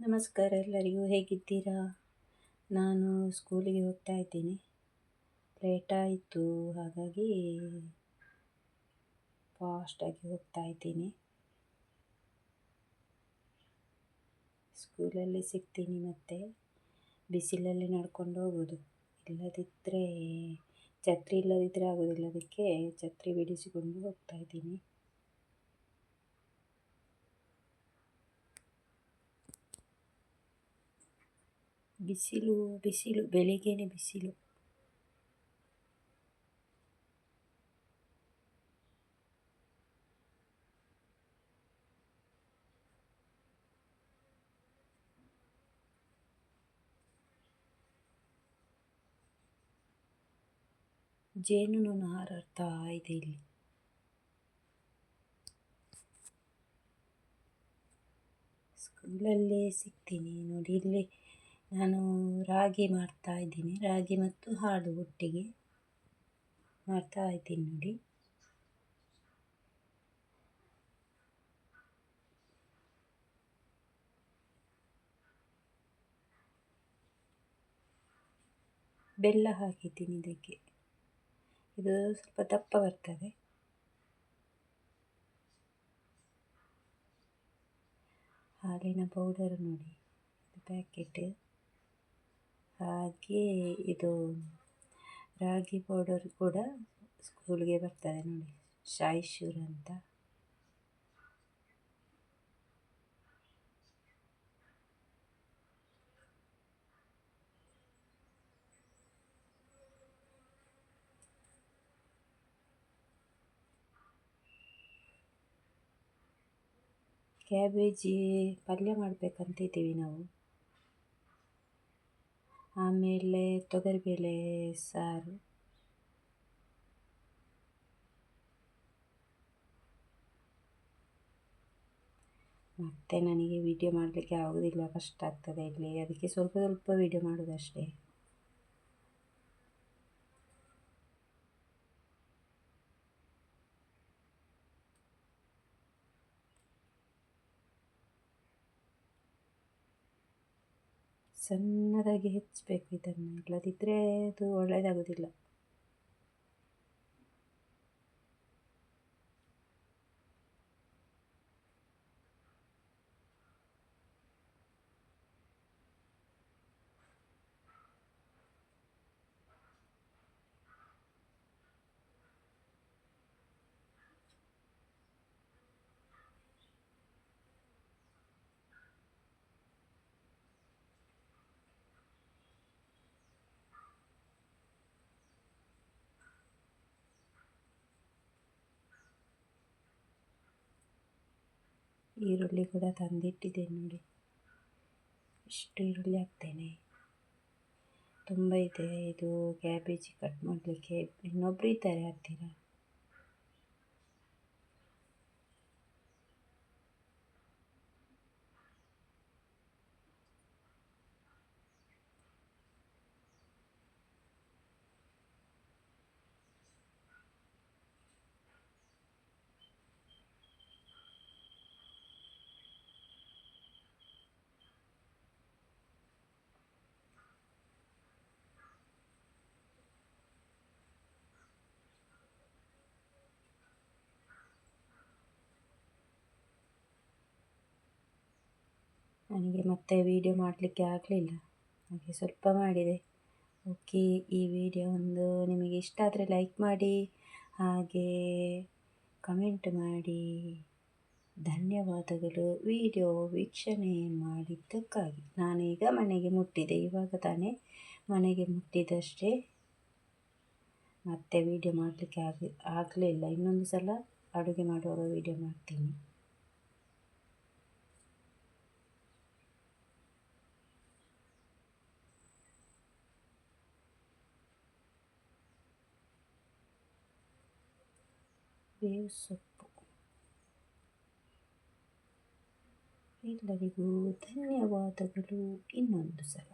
ನಮಸ್ಕಾರ ಎಲ್ಲರಿಗೂ, ಹೇಗಿದ್ದೀರಾ? ನಾನು ಸ್ಕೂಲಿಗೆ ಹೋಗ್ತಾ ಇದ್ದೀನಿ. ಲೇಟಾಯಿತು, ಹಾಗಾಗಿ ಫಾಸ್ಟಾಗಿ ಹೋಗ್ತಾ ಇದ್ದೀನಿ. ಸ್ಕೂಲಲ್ಲಿ ಸಿಗ್ತೀನಿ, ಮತ್ತು ಬಿಸಿಲಲ್ಲಿ ನಡ್ಕೊಂಡು ಹೋಗೋದು. ಇಲ್ಲದಿದ್ದರೆ ಛತ್ರಿ ಇಲ್ಲದಿದ್ದರೆ ಆಗೋದಿಲ್ಲ, ಅದಕ್ಕೆ ಛತ್ರಿ ಬಿಡಿಸಿಕೊಂಡು ಹೋಗ್ತಾ ಇದ್ದೀನಿ. ಬಿಸಿಲು ಬಿಸಿಲು ಬೆಳಿಗ್ಗೆನೇ ಬಿಸಿಲು. ಜೇನುನೊಣ ಹಾರಾಡ್ತಾ ಇದೆ ಇಲ್ಲಿ. ಸ್ಕೂಲಲ್ಲಿ ಸಿಗ್ತೀನಿ ನೋಡಿ. ಇಲ್ಲಿ ನಾನು ರಾಗಿ ಮಾಡ್ತಾ ಇದ್ದೀನಿ. ರಾಗಿ ಮತ್ತು ಹಾಲು ಒಟ್ಟಿಗೆ ಮಾಡ್ತಾ ಇದ್ದೀನಿ ನೋಡಿ. ಬೆಲ್ಲ ಹಾಕಿದ್ದೀನಿ ಇದಕ್ಕೆ. ಇದು ಸ್ವಲ್ಪ ದಪ್ಪ ಬರ್ತದೆ. ಹಾಲಿನ ಪೌಡರ್ ನೋಡಿ, ಇದು ಪ್ಯಾಕೆಟ್. ಹಾಗೆ ಇದು ರಾಗಿ ಪೌಡರ್ ಕೂಡ ಸ್ಕೂಲ್ಗೆ ಬರ್ತದೆ ನೋಡಿ, ಶಾಯ್ಶೂರ್ ಅಂತ. ಕ್ಯಾಬೇಜಿ ಪಲ್ಯ ಮಾಡಬೇಕಂತಿದ್ದೀವಿ ನಾವು. ಆಮೇಲೆ ತೊಗರಿಬೇಳೆ ಸಾರು. ಮತ್ತು ನನಗೆ ವಿಡಿಯೋ ಮಾಡಲಿಕ್ಕೆ ಆಗೋದಿಲ್ಲ, ಕಷ್ಟ ಆಗ್ತದೆ ಇಲ್ಲಿ, ಅದಕ್ಕೆ ಸ್ವಲ್ಪ ಸ್ವಲ್ಪ ವಿಡಿಯೋ ಮಾಡೋದಷ್ಟೇ. ಸಣ್ಣದಾಗಿ ಹೆಚ್ಚಬೇಕು ಇದನ್ನು, ಇಲ್ಲದಿದ್ದರೆ ಅದು ಒಳ್ಳೆಯದಾಗೋದಿಲ್ಲ. ಈರುಳ್ಳಿ ಕೂಡ ತಂದಿಟ್ಟಿದ್ದೇನೆ ನೋಡಿ. ಇಷ್ಟು ಈರುಳ್ಳಿ ಹಾಕ್ತೇನೆ. ತುಂಬ ಇದೆ ಇದು ಕ್ಯಾಬೇಜಿ ಕಟ್ ಮಾಡಲಿಕ್ಕೆ. ಇನ್ನೊಬ್ಬರು ಇದ್ದಾರೆ ಹತ್ತಿರ. ನನಗೆ ಮತ್ತೆ ವಿಡಿಯೋ ಮಾಡಲಿಕ್ಕೆ ಆಗಲಿಲ್ಲ, ಹಾಗೆ ಸ್ವಲ್ಪ ಮಾಡಿದೆ. ಓಕೆ, ಈ ವಿಡಿಯೋ ಒಂದು ನಿಮಗೆ ಇಷ್ಟ ಆದರೆ ಲೈಕ್ ಮಾಡಿ, ಹಾಗೆ ಕಮೆಂಟ್ ಮಾಡಿ. ಧನ್ಯವಾದಗಳು ವಿಡಿಯೋ ವೀಕ್ಷಣೆ ಮಾಡಿದ್ದಕ್ಕಾಗಿ. ನಾನೀಗ ಮನೆಗೆ ಮುಟ್ಟಿದೆ, ಇವಾಗ ತಾನೇ ಮನೆಗೆ ಮುಟ್ಟಿದಷ್ಟೇ. ಮತ್ತೆ ವಿಡಿಯೋ ಮಾಡಲಿಕ್ಕೆ ಆಗಲಿಲ್ಲ. ಇನ್ನೊಂದು ಸಲ ಅಡುಗೆ ಮಾಡುವಾಗ ವಿಡಿಯೋ ಮಾಡ್ತೀನಿ. ಬೇವು ಸೊಪ್ಪು. ಎಲ್ಲರಿಗೂ ಧನ್ಯವಾದಗಳು ಇನ್ನೊಂದು ಸಲ.